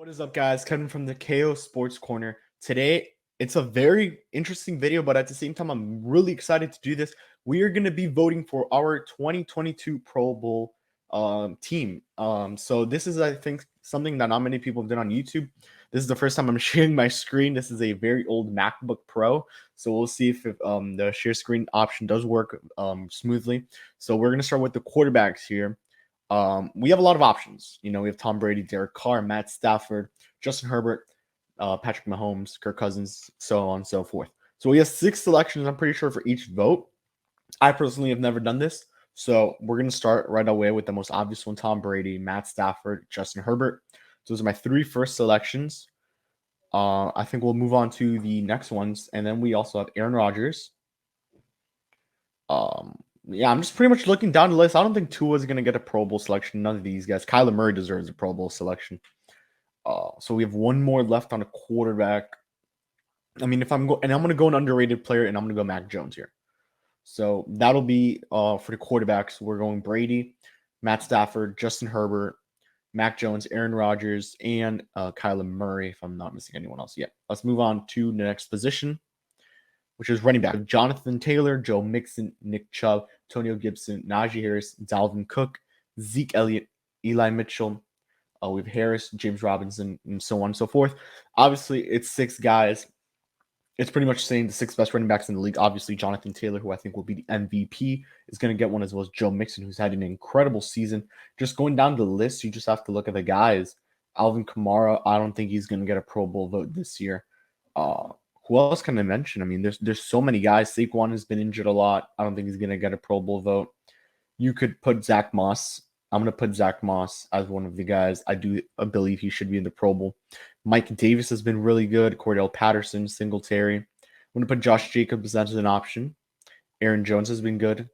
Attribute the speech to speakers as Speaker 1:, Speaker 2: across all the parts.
Speaker 1: What is up, guys? Kevin from the KO Sports Corner. Today, it's a very interesting video, but at the same time, I'm really excited to do this. We are going to be voting for our 2022 Pro Bowl team. So this is, I think, something that not many people have done on YouTube. This is the first time I'm sharing my screen. This is a very old MacBook Pro, so we'll see if the share screen option does work smoothly. So we're going to start with the quarterbacks here. We have a lot of options. We have Tom Brady, Derek Carr, Matt Stafford, Justin Herbert, Patrick Mahomes, Kirk Cousins, so on and so forth. So we have 6 selections, I'm pretty sure, for each vote. I personally have never done this. So we're going to start right away with the most obvious one, Tom Brady, Matt Stafford, Justin Herbert. So those are my 3 first selections. I think we'll move on to the next ones. And then we also have Aaron Rodgers. Yeah, I'm just pretty much looking down the list. I don't think Tua is going to get a Pro Bowl selection. None of these guys. Kyler Murray deserves a Pro Bowl selection. So we have one more left on a quarterback. I mean, I'm going to go an underrated player, and I'm going to go Mac Jones here. So that'll be for the quarterbacks. We're going Brady, Matt Stafford, Justin Herbert, Mac Jones, Aaron Rodgers, and Kyler Murray, if I'm not missing anyone else. Yeah, let's move on to the next position, which is running back. Jonathan Taylor, Joe Mixon, Nick Chubb, Antonio Gibson, Najee Harris, Dalvin Cook, Zeke Elliott, Eli Mitchell. We have Harris, James Robinson, and so on and so forth. Obviously, it's 6 guys. It's pretty much saying the 6 best running backs in the league. Obviously, Jonathan Taylor, who I think will be the MVP, is going to get one, as well as Joe Mixon, who's had an incredible season. Just going down the list, you just have to look at the guys. Alvin Kamara, I don't think he's going to get a Pro Bowl vote this year. Who else can I mention? I mean, there's so many guys. Saquon has been injured a lot. I don't think he's going to get a Pro Bowl vote. You could put Zach Moss. I'm going to put Zach Moss as one of the guys. I do believe he should be in the Pro Bowl. Mike Davis has been really good. Cordell Patterson, Singletary. I'm going to put Josh Jacobs as an option. Aaron Jones has been good. And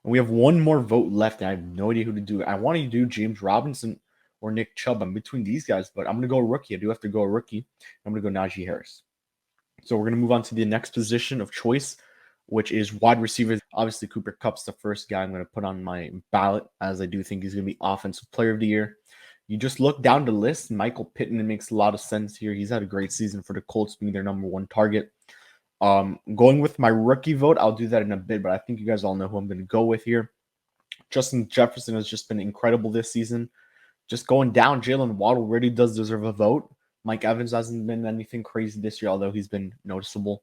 Speaker 1: we have one more vote left, and I have no idea who to do. I want to do James Robinson or Nick Chubb. I'm between these guys, but I'm going to go rookie. I do have to go rookie. I'm going to go Najee Harris. So we're going to move on to the next position of choice, which is wide receivers. Obviously, Cooper Kupp's the first guy I'm going to put on my ballot, as I do think he's going to be Offensive Player of the Year. You just look down the list, Michael Pittman makes a lot of sense here. He's had a great season for the Colts, being their number 1 target. Going with my rookie vote, I'll do that in a bit, but I think you guys all know who I'm going to go with here. Justin Jefferson has just been incredible this season. Just going down, Jalen Waddle really does deserve a vote. Mike Evans hasn't been anything crazy this year, although he's been noticeable.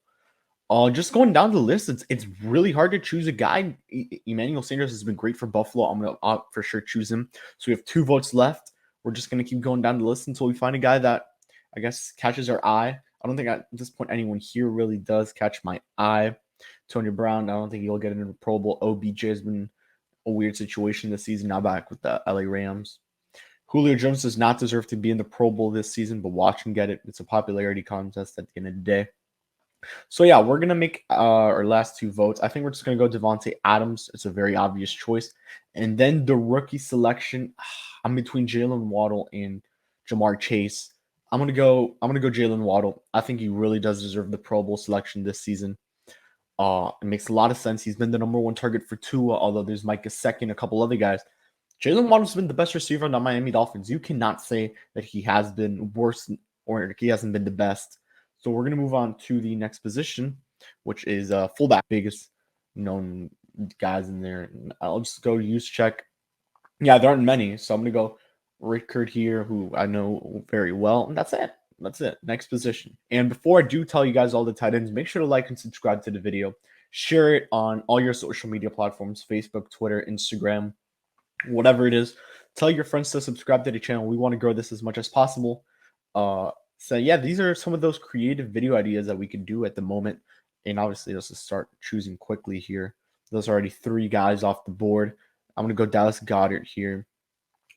Speaker 1: Just going down the list, it's really hard to choose a guy. Emmanuel Sanders has been great for Buffalo. I'm going to for sure choose him. So we have 2 votes left. We're just going to keep going down the list until we find a guy that, I guess, catches our eye. I don't think at this point anyone here really does catch my eye. Tony Brown, I don't think he'll get into the Pro Bowl. OBJ has been a weird situation this season, now back with the LA Rams. Julio Jones does not deserve to be in the Pro Bowl this season, but watch him get it. It's a popularity contest at the end of the day. So, yeah, we're going to make our last 2 votes. I think we're just going to go Devontae Adams. It's a very obvious choice. And then the rookie selection, I'm between Jalen Waddle and Jamar Chase. I'm going to go Jalen Waddle. I think he really does deserve the Pro Bowl selection this season. It makes a lot of sense. He's been the number 1 target for Tua, although there's Mike Gesicki, a couple other guys. Jalen Waddle's been the best receiver on the Miami Dolphins. You cannot say that he has been worse or he hasn't been the best. So we're going to move on to the next position, which is fullback. Biggest known guys in there. I'll just go use check. Yeah, there aren't many. So I'm going to go Rickard here, who I know very well. And that's it. That's it. Next position. And before I do tell you guys all the tight ends, make sure to like and subscribe to the video. Share it on all your social media platforms, Facebook, Twitter, Instagram, whatever it is. Tell your friends to subscribe to the channel. We want to grow this as much as possible. So yeah, these are some of those creative video ideas that we can do at the moment. And obviously, let's just start choosing quickly here. Those are already 3 guys off the board. I'm going to go Dallas Goedert here.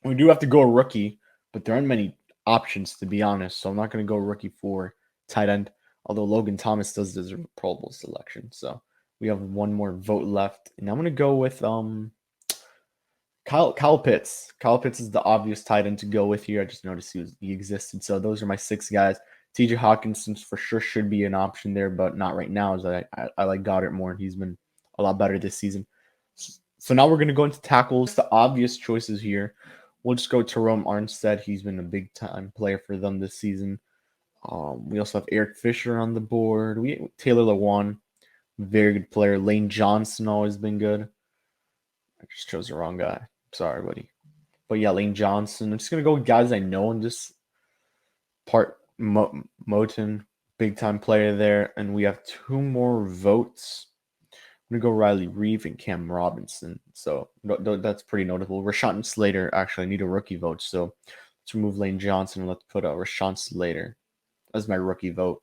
Speaker 1: We do have to go a rookie, but there aren't many options, to be honest. So I'm not going to go rookie for tight end, although Logan Thomas does deserve a Pro Bowl selection. So we have 1 more vote left. And I'm going to go with Kyle Pitts. Kyle Pitts is the obvious tight end to go with here. I just noticed he existed. So those are my 6 guys. TJ Hawkinson for sure should be an option there, but not right now, as I like Goddard more, and he's been a lot better this season. So now we're going to go into tackles. The obvious choices here. We'll just go Jerome Armstead. He's been a big time player for them this season. We also have Eric Fisher on the board. We Taylor Lewan, very good player. Lane Johnson always been good. I just chose the wrong guy. Sorry, buddy. But yeah, Lane Johnson. I'm just gonna go with guys I know in this part. Moten, big time player there, and we have two more votes. I'm gonna go Riley Reeve and Cam Robinson. So that's pretty notable. Rashawn Slater actually need a rookie vote. So let's remove Lane Johnson and let's put Rashawn Slater as my rookie vote.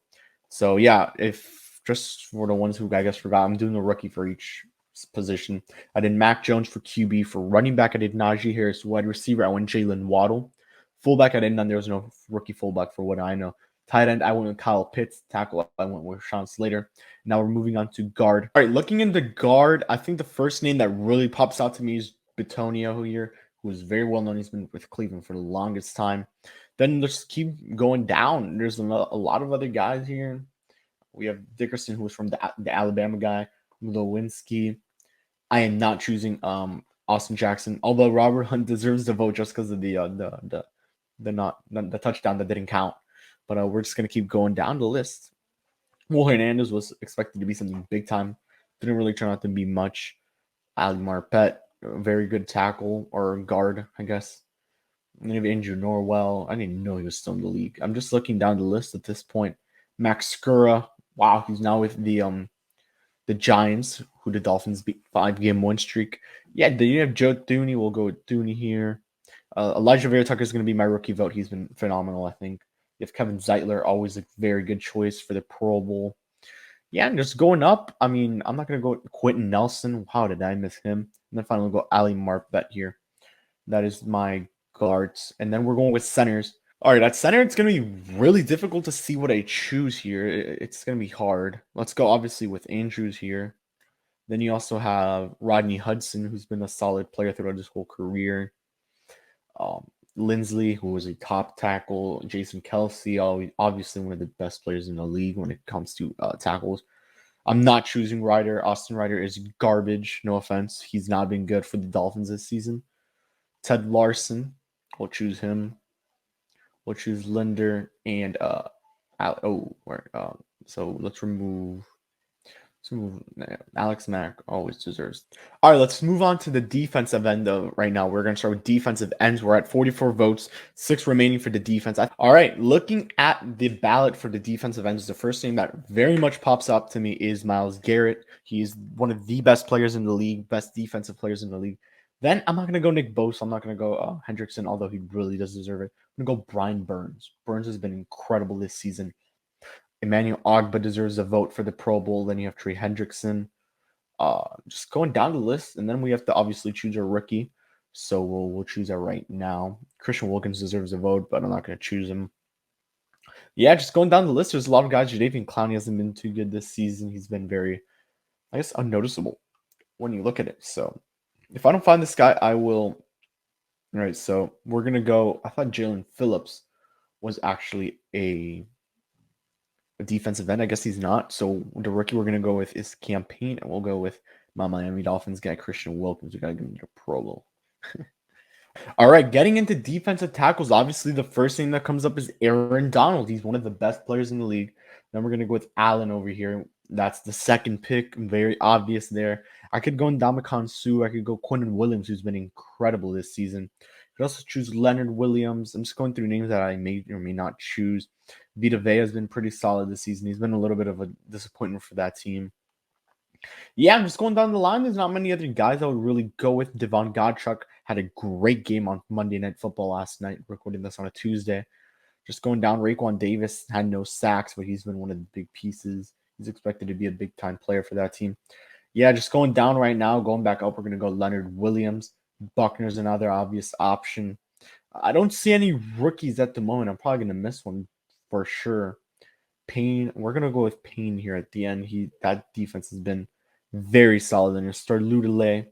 Speaker 1: So yeah, if just for the ones who I guess forgot, I'm doing a rookie for each position. I did Mac Jones for QB. For running back, I did Najee Harris. Wide receiver, I went Jalen Waddle. Fullback, I didn't know there was no rookie fullback for what I know. Tight end, I went with Kyle Pitts. Tackle, I went with Sean Slater. Now we're moving on to guard. All right, looking into guard, I think the first name that really pops out to me is Bitonio here, who is very well known. He's been with Cleveland for the longest time. Then just keep going down. There's a lot of other guys here. We have Dickerson, who was from the Alabama guy. Lewinsky. I am not choosing Austin Jackson, although Robert Hunt deserves the vote just because of the touchdown that didn't count. But we're just gonna keep going down the list. Will Hernandez was expected to be something big time. Didn't really turn out to be much. Ali Marpet, a very good tackle or guard, I guess. And then Andrew Norwell. I didn't know he was still in the league. I'm just looking down the list at this point. Max Skura. Wow, he's now with the Giants, who the Dolphins beat 5-game win streak. Yeah, then you have Joe Thuney. We'll go with Thuney here. Elijah Vera Tucker is going to be my rookie vote. He's been phenomenal, I think. You have Kevin Zeitler, always a very good choice for the Pro Bowl. Yeah, and just going up. I mean, I'm not going to go with Quentin Nelson. How did I miss him? And then finally go Ali Marpet here. That is my guards. And then we're going with centers. All right, at center, it's going to be really difficult to see what I choose here. It's going to be hard. Let's go, obviously, with Andrews here. Then you also have Rodney Hudson, who's been a solid player throughout his whole career. Lindsley, who was a top tackle. Jason Kelsey, obviously one of the best players in the league when it comes to tackles. I'm not choosing Ryder. Austin Ryder is garbage. No offense. He's not been good for the Dolphins this season. Ted Larson, we'll choose him. We'll choose Linder and so let's remove Alex Mack always deserves. All right, let's move on to the defensive end right now. We're going to start with defensive ends. We're at 44 votes, 6 remaining for the defense. All right, looking at the ballot for the defensive ends, the first name that very much pops up to me is Myles Garrett. He's one of the best players in the league, best defensive players in the league. Then I'm not going to go Nick Bosa. I'm not going to go Hendrickson, although he really does deserve it. I'm going to go Brian Burns. Burns has been incredible this season. Emmanuel Ogba deserves a vote for the Pro Bowl. Then you have Trey Hendrickson. Just going down the list, and then we have to obviously choose a rookie. So we'll choose that right now. Christian Wilkins deserves a vote, but I'm not going to choose him. Yeah, just going down the list, there's a lot of guys. Jadeveon Clowney hasn't been too good this season. He's been very, I guess, unnoticeable when you look at it. So if I don't find this guy, I will. All right, so we're going to go. I thought Jalen Phillips was actually a defensive end. I guess he's not. So the rookie we're going to go with is Campaign, and we'll go with my Miami Dolphins guy, Christian Wilkins. We got to give him a Pro Bowl. All right, getting into defensive tackles, obviously the first thing that comes up is Aaron Donald. He's one of the best players in the league. Then we're going to go with Allen over here. That's the second pick. Very obvious there. I could go Ndamukong Suh. I could go Quinnen Williams, who's been incredible this season. I could also choose Leonard Williams. I'm just going through names that I may or may not choose. Vita Vea has been pretty solid this season. He's been a little bit of a disappointment for that team. Yeah, I'm just going down the line. There's not many other guys I would really go with. Devon Godchuk had a great game on Monday Night Football last night, recording this on a Tuesday. Just going down, Raekwon Davis had no sacks, but he's been one of the big pieces. He's expected to be a big-time player for that team. Yeah, just going down right now, going back up, we're going to go Leonard Williams. Buckner's another obvious option. I don't see any rookies at the moment. I'm probably going to miss one for sure. Payne, we're going to go with Payne here at the end. That defense has been very solid. And you start Ludele,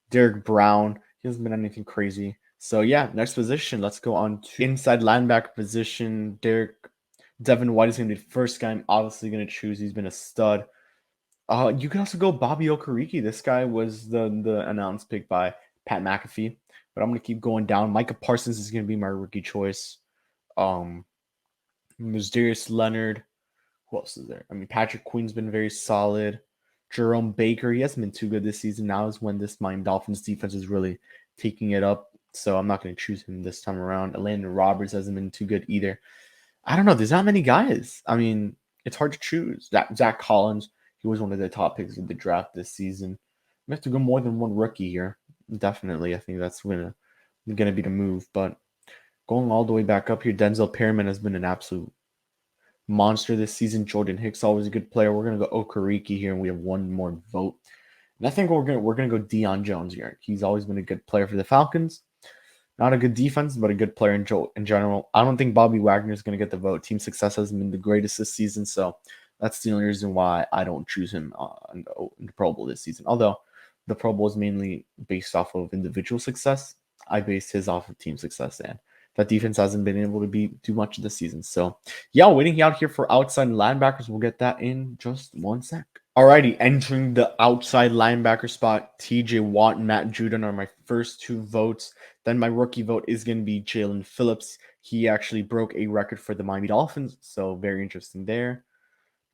Speaker 1: Derek Brown. He hasn't been anything crazy. So yeah, next position. Let's go on to inside linebacker position. Devin White is going to be the first guy I'm obviously going to choose. He's been a stud. You can also go Bobby Okereke. This guy was the announced pick by Pat McAfee. But I'm going to keep going down. Micah Parsons is going to be my rookie choice. Darius Leonard. Who else is there? I mean, Patrick Queen's been very solid. Jerome Baker, he hasn't been too good this season. Now is when this Miami Dolphins defense is really taking it up. So I'm not going to choose him this time around. Landon Roberts hasn't been too good either. I don't know. There's not many guys. I mean, it's hard to choose. Zach Collins, he was one of the top picks of the draft this season. We have to go more than one rookie here. Definitely. I think that's gonna be the move. But going all the way back up here, Denzel Perryman has been an absolute monster this season. Jordan Hicks, always a good player. We're gonna go Okereke here, and we have one more vote. And I think we're gonna go Deion Jones here. He's always been a good player for the Falcons. Not a good defense, but a good player in general. I don't think Bobby Wagner is going to get the vote. Team success hasn't been the greatest this season, so that's the only reason why I don't choose him in the Pro Bowl this season. Although the Pro Bowl is mainly based off of individual success, I base his off of team success, and that defense hasn't been able to be too much this season. So, yeah, waiting out here for outside linebackers. We'll get that in just one sec. Alrighty, entering the outside linebacker spot, TJ Watt and Matt Judon are my first two votes. Then my rookie vote is going to be Jalen Phillips. He actually broke a record for the Miami Dolphins, so very interesting there.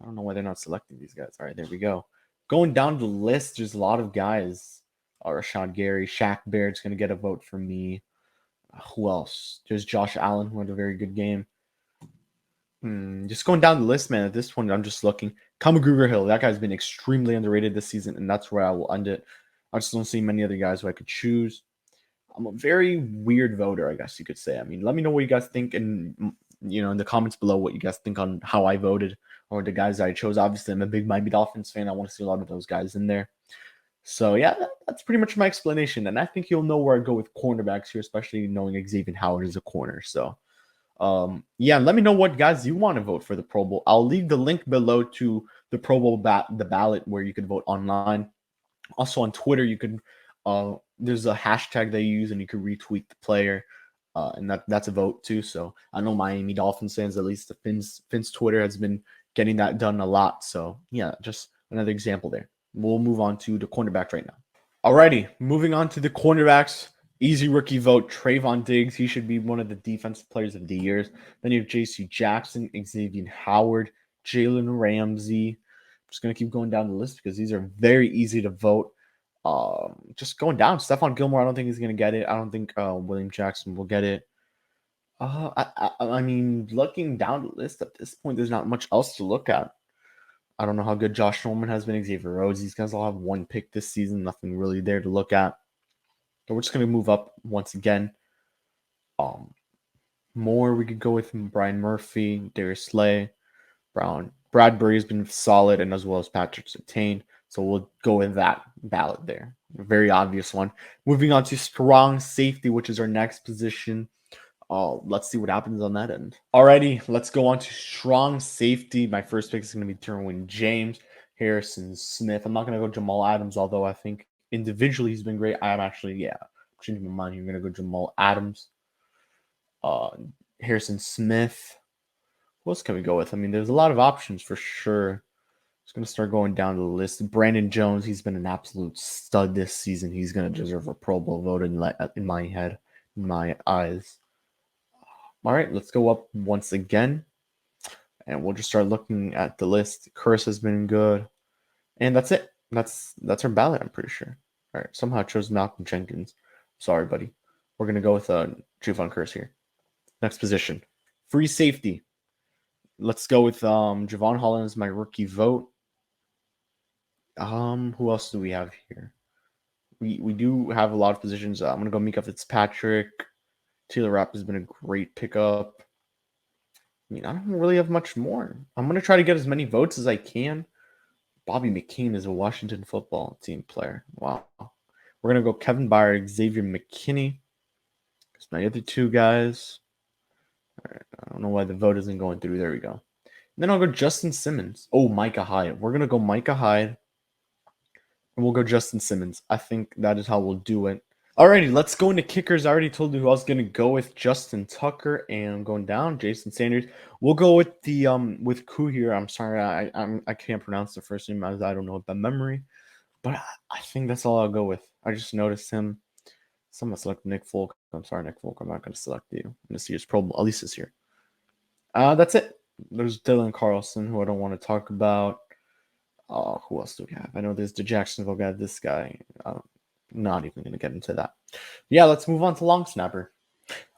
Speaker 1: I don't know why they're not selecting these guys. All right, there we go. Going down the list, there's a lot of guys. Rashawn Gary, Shaq Barrett's going to get a vote for me. Who else? There's Josh Allen, who had a very good game. Just going down the list, man. At this point, I'm just looking. Kamagruger Hill, that guy's been extremely underrated this season, and that's where I will end it. I just don't see many other guys who I could choose. I'm a very weird voter, I guess you could say. I mean, let me know what you guys think, and in the comments below what you guys think on how I voted or the guys I chose. Obviously, I'm a big Miami Dolphins fan. I want to see a lot of those guys in there. So yeah, that's pretty much my explanation, and I think you'll know where I go with cornerbacks here, especially knowing Xavier Howard is a corner. So. Yeah, let me know what guys you want to vote for the Pro Bowl. I'll leave the link below to the Pro Bowl the ballot where you can vote online. Also on Twitter, you can there's a hashtag they use and you can retweet the player. And that's a vote too. So I know Miami Dolphins fans, at least the Fins Twitter has been getting that done a lot. So yeah, just another example there. We'll move on to the cornerback right now. Alrighty, moving on to the cornerbacks. Easy rookie vote, Trayvon Diggs. He should be one of the defensive players of the years. Then you have J.C. Jackson, Xavier Howard, Jalen Ramsey. I'm just going to keep going down the list because these are very easy to vote. Just going down. Stephon Gilmore, I don't think he's going to get it. I don't think William Jackson will get it. I mean, looking down the list at this point, there's not much else to look at. I don't know how good Josh Norman has been. Xavier Rhodes, these guys all have one pick this season. Nothing really there to look at. So we're just going to move up once again. More we could go with Brian Murphy, Darius Slay, Bradbury has been solid, and as well as Patrick Surtain. So we'll go with that ballot there. A very obvious one. Moving on to strong safety, which is our next position. Let's see what happens on that end. Alrighty, let's go on to strong safety. My first pick is going to be Derwin James, Harrison Smith. I'm not going to go Jamal Adams, although I think individually he's been great. I'm actually, changing my mind. You're going to go Jamal Adams, Harrison Smith. Who else can we go with? I mean, there's a lot of options for sure. Just going to start going down the list. Brandon Jones, he's been an absolute stud this season. He's going to deserve a Pro Bowl vote in my head, in my eyes. All right, let's go up once again. And we'll just start looking at the list. Curse has been good. And that's it. That's our ballot, I'm pretty sure. All right, somehow I chose Malcolm Jenkins. Sorry, buddy. We're going to go with Javon Curse here. Next position. Free safety. Let's go with Javon Holland as my rookie vote. Who else do we have here? We do have a lot of positions. I'm going to go Mika Fitzpatrick. Taylor Rapp has been a great pickup. I mean, I don't really have much more. I'm going to try to get as many votes as I can. Bobby McCain is a Washington football team player. Wow. We're going to go Kevin Byard, Xavier McKinney. That's my other two guys. All right. I don't know why the vote isn't going through. There we go. And then I'll go Justin Simmons. Oh, Micah Hyde. We're going to go Micah Hyde. And we'll go Justin Simmons. I think that is how we'll do it. Alrighty, let's go into kickers. I already told you who I was going to go with. Justin Tucker, and I'm going down. Jason Sanders. We'll go with the with Koo here. I'm sorry, I can't pronounce the first name as I don't know it by memory, but I think that's all I'll go with. I just noticed him, Someone select Nick Folk. I'm sorry, Nick Folk. I'm not going to select you. I'm going to see his Pro Bowl, at least this year. That's it. There's Dylan Carlson, who I don't want to talk about. Who else do we have? I know there's the Jacksonville guy. This guy. Not even going to get into that. Yeah, let's move on to long snapper.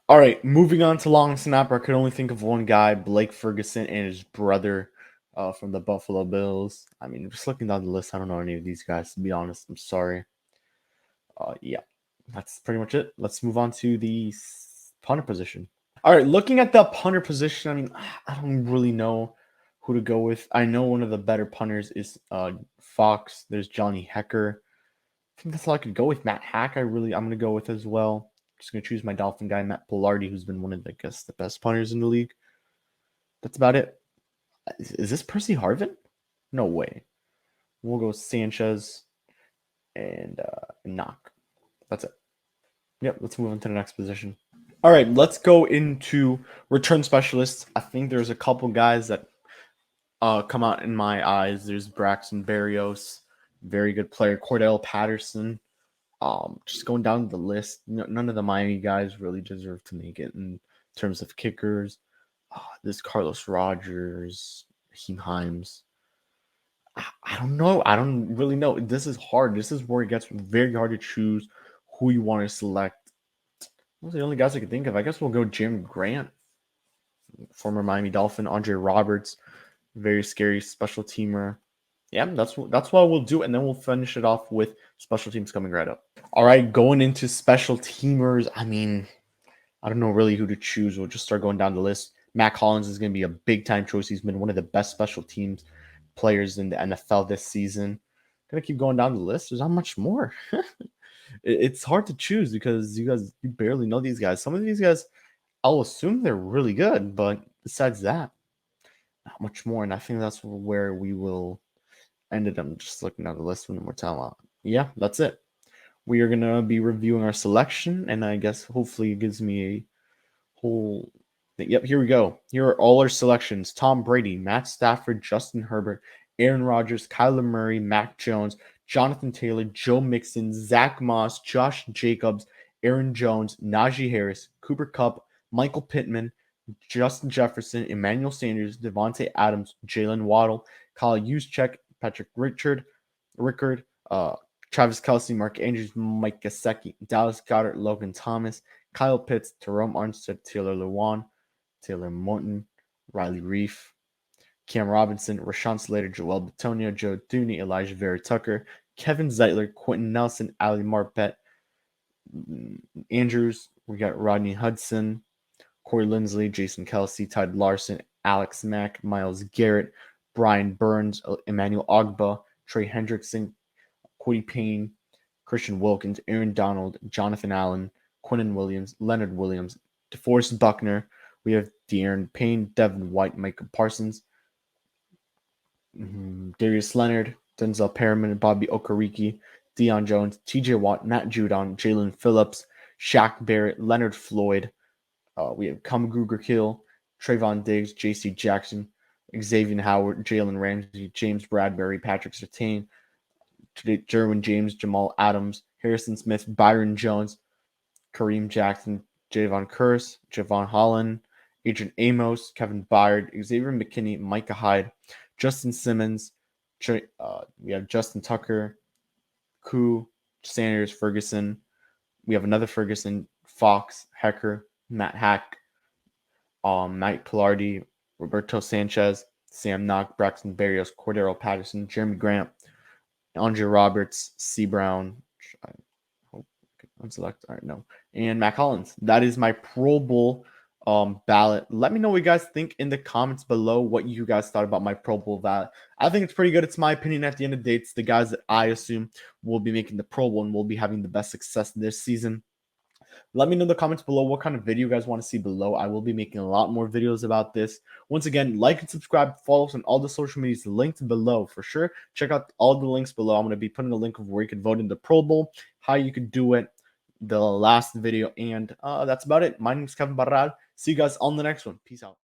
Speaker 1: All right, moving on to long snapper. I could only think of one guy, Blake Ferguson, and his brother from the Buffalo Bills. I mean, just looking down the list, I don't know any of these guys, to be honest. I'm sorry. Yeah, that's pretty much it. Let's move on to the punter position. All right, looking at the punter position, I mean, I don't really know who to go with. I know one of the better punters is Fox. There's Johnny Hecker. I think that's all I could go with. Matt Hack, I'm gonna go with as well. Just gonna choose my Dolphin guy, Matt Pilardi, who's been one of the best punters in the league. That's about it. Is this Percy Harvin? No way. We'll go Sanchez and Knock. That's it. Yep, let's move on to the next position. All right, let's go into return specialists. I think there's a couple guys that come out in my eyes. There's Braxton Berrios, very good player. Cordell Patterson. Just going down the list, none of the Miami guys really deserve to make it in terms of kickers. This Carlos Rogers, Raheem Himes. I don't know. I don't really know. This is hard. This is where it gets very hard to choose who you want to select. Those are the only guys I can think of. I guess we'll go Jim Grant, former Miami Dolphin, Andre Roberts, very scary special teamer. Yeah, that's what we'll do, and then we'll finish it off with special teams coming right up. All right, going into special teamers. I mean, I don't know really who to choose. We'll just start going down the list. Matt Collins is going to be a big time choice. He's been one of the best special teams players in the NFL this season. Gonna keep going down the list. There's not much more. It's hard to choose because you barely know these guys. Some of these guys, I'll assume they're really good, but besides that, not much more. And I think that's where we will end it. I'm just looking at the list one more time. Yeah, that's it. We are gonna be reviewing our selection, and I guess hopefully it gives me a whole thing. Yep, here we go. Here are all our selections: Tom Brady, Matt Stafford, Justin Herbert, Aaron Rodgers, Kyler Murray, Mac Jones, Jonathan Taylor, Joe Mixon, Zach Moss, Josh Jacobs, Aaron Jones, Najee Harris, Cooper Kupp, Michael Pittman, Justin Jefferson, Emmanuel Sanders, Devontae Adams, Jalen Waddle, Kyle Juszczyk, Patrick Rickard, Travis Kelce, Mark Andrews, Mike Gesicki, Dallas Goedert, Logan Thomas, Kyle Pitts, Jerome Armstead, Taylor Lewan, Taylor Morton, Riley Reif, Cam Robinson, Rashawn Slater, Joel Bitonio, Joe Thuney, Elijah Vera Tucker, Kevin Zeitler, Quentin Nelson, Ali Marpet, Andrews. We got Rodney Hudson, Corey Linsley, Jason Kelce, Todd Larson, Alex Mack, Miles Garrett, Brian Burns, Emmanuel Ogba, Trey Hendrickson, Cody Payne, Christian Wilkins, Aaron Donald, Jonathan Allen, Quinnen Williams, Leonard Williams, DeForest Buckner. We have De'Aaron Payne, Devin White, Micah Parsons, Darius Leonard, Denzel Perriman, Bobby Okereke, Deion Jones, TJ Watt, Matt Judon, Jalen Phillips, Shaq Barrett, Leonard Floyd. We have Gruger Hill, Trayvon Diggs, JC Jackson, Xavier Howard, Jalen Ramsey, James Bradbury, Patrick Surtain, Derwin James, Jamal Adams, Harrison Smith, Byron Jones, Kareem Jackson, Javon Curse, Javon Holland, Adrian Amos, Kevin Byard, Xavier McKinney, Micah Hyde, Justin Simmons. We have Justin Tucker, Koo, Sanders, Ferguson. We have another Ferguson, Fox, Hecker, Matt Hack, Mike Pilardi, Roberto Sanchez, Sam Knock, Braxton Berrios, Cordero Patterson, Jeremy Grant, Andre Roberts, C. Brown. I hope I can unselect. All right, no. And Matt Collins. That is my Pro Bowl ballot. Let me know what you guys think in the comments below, what you guys thought about my Pro Bowl ballot. I think it's pretty good. It's my opinion at the end of the day. It's the guys that I assume will be making the Pro Bowl and will be having the best success this season. Let me know in the comments below what kind of video you guys want to see below. I will be making a lot more videos about this. Once again, like and subscribe, follow us on all the social medias linked below for sure. Check out all the links below. I'm going to be putting a link of where you can vote in the Pro Bowl, how you can do it, the last video, and that's about it. My name is Kevin Barral. See you guys on the next one. Peace out.